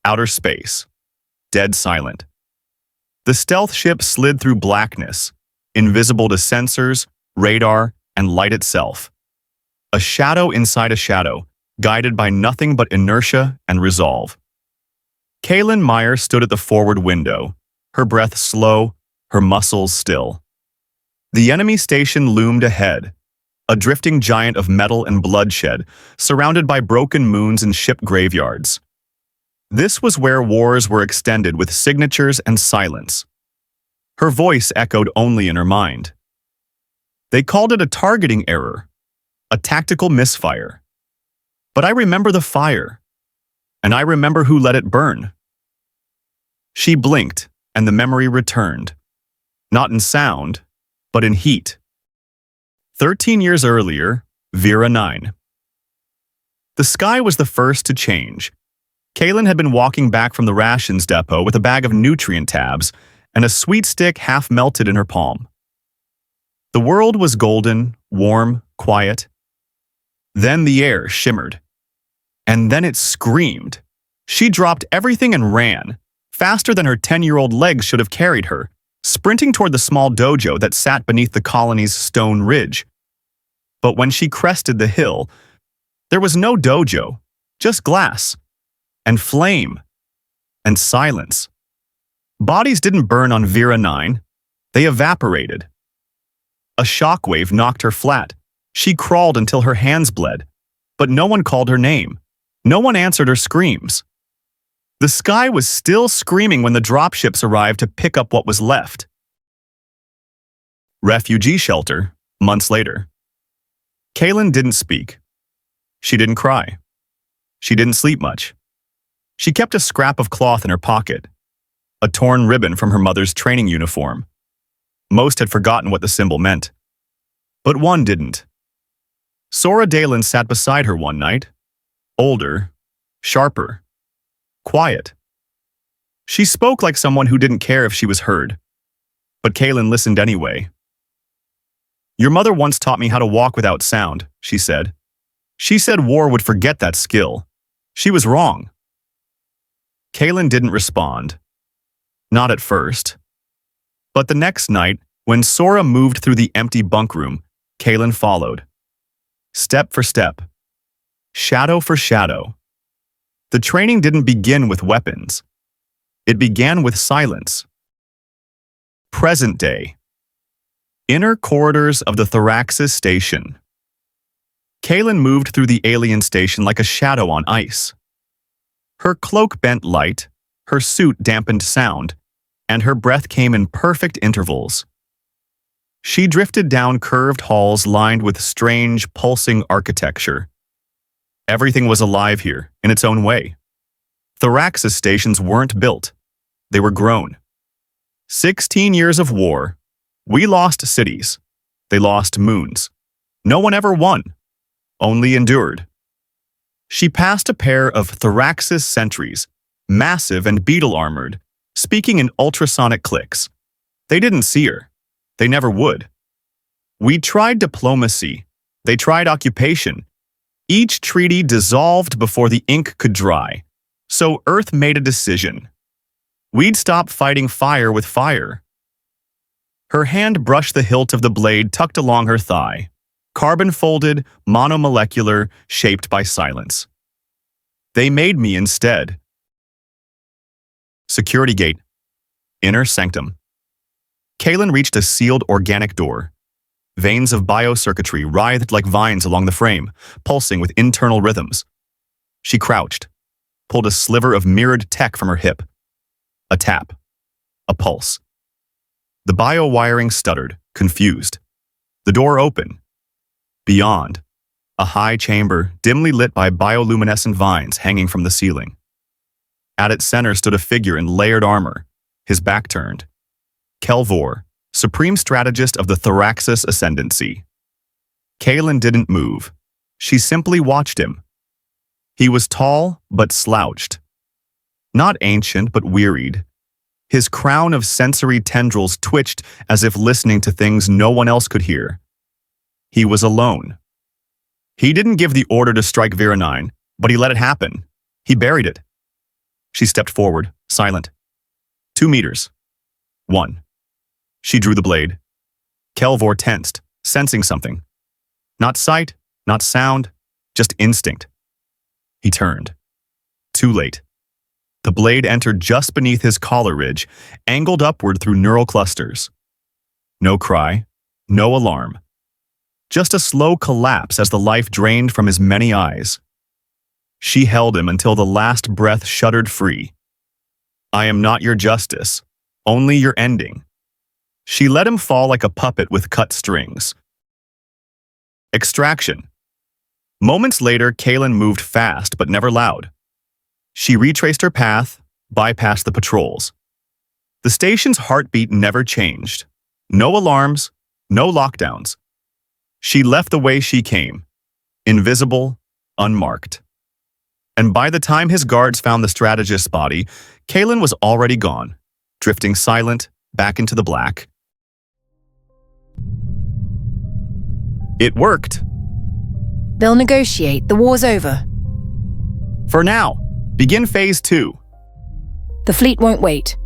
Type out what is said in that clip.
Outer space. Dead silent. The stealth ship slid through blackness, invisible to sensors, radar, and light itself. A shadow inside a shadow, guided by nothing but inertia and resolve. Kaelen Myre stood at the forward window, her breath slow, her muscles still. The enemy station loomed ahead, a drifting giant of metal and bloodshed, surrounded by broken moons and ship graveyards. This was where wars were extended with signatures and silence. Her voice echoed only in her mind. They called it a targeting error, a tactical misfire. But I remember the fire, and I remember who let it burn. She blinked, and the memory returned. Not in sound, but in heat. 13 years earlier, Vera 9. The sky was the first to change. Kaelen had been walking back from the rations depot with a bag of nutrient tabs and a sweet stick half melted in her palm. The world was golden, warm, quiet. Then the air shimmered. And then it screamed. She dropped everything and ran, faster than her 10-year-old legs should have carried her, sprinting toward the small dojo that sat beneath the colony's stone ridge. But when she crested the hill, there was no dojo, just glass, and flame, and silence. Bodies didn't burn on Vera 9, they evaporated. A shockwave knocked her flat. She crawled until her hands bled, but no one called her name. No one answered her screams. The sky was still screaming when the dropships arrived to pick up what was left. Refugee shelter, months later. Kaelen didn't speak. She didn't cry. She didn't sleep much. She kept a scrap of cloth in her pocket, a torn ribbon from her mother's training uniform. Most had forgotten what the symbol meant. But one didn't. Sora Dalen sat beside her one night, older, sharper, quiet. She spoke like someone who didn't care if she was heard. But Kaelen listened anyway. "Your mother once taught me how to walk without sound," she said. "She said war would forget that skill. She was wrong." Kaelen didn't respond. Not at first. But the next night, when Sora moved through the empty bunk room, Kaelen followed. Step for step. Shadow for shadow. The training didn't begin with weapons. It began with silence. Present day. Inner corridors of the Tharaxis station. Kaelen moved through the alien station like a shadow on ice. Her cloak bent light, her suit dampened sound, and her breath came in perfect intervals. She drifted down curved halls lined with strange, pulsing architecture. Everything was alive here, in its own way. Tharaxis stations weren't built. They were grown. 16 years of war. We lost cities. They lost moons. No one ever won. Only endured. She passed a pair of Tharaxis sentries, massive and beetle-armored, speaking in ultrasonic clicks. They didn't see her. They never would. We tried diplomacy. They tried occupation. Each treaty dissolved before the ink could dry. So Earth made a decision. We'd stop fighting fire with fire. Her hand brushed the hilt of the blade tucked along her thigh, carbon-folded, monomolecular, shaped by silence. They made me instead. Security gate. Inner sanctum. Kaelen reached a sealed organic door. Veins of biocircuitry writhed like vines along the frame, pulsing with internal rhythms. She crouched, pulled a sliver of mirrored tech from her hip. A tap. A pulse. The bio-wiring stuttered, confused. The door opened. Beyond, a high chamber dimly lit by bioluminescent vines hanging from the ceiling. At its center stood a figure in layered armor, his back turned. Kelvor, supreme strategist of the Tharaxis Ascendancy. Kaelen didn't move. She simply watched him. He was tall, but slouched. Not ancient, but wearied. His crown of sensory tendrils twitched as if listening to things no one else could hear. He was alone. He didn't give the order to strike Vera 9, but he let it happen. He buried it. She stepped forward, silent. 2 meters. 1. She drew the blade. Kelvor tensed, sensing something. Not sight, not sound, just instinct. He turned. Too late. The blade entered just beneath his collar ridge, angled upward through neural clusters. No cry, no alarm. Just a slow collapse as the life drained from his many eyes. She held him until the last breath shuddered free. I am not your justice, only your ending. She let him fall like a puppet with cut strings. Extraction. Moments later, Kaelen moved fast but never loud. She retraced her path, bypassed the patrols. The station's heartbeat never changed. No alarms, no lockdowns. She left the way she came, invisible, unmarked. And by the time his guards found the strategist's body, Kaelen was already gone, drifting silent back into the black. It worked. They'll negotiate. The war's over. For now, begin phase 2. The fleet won't wait.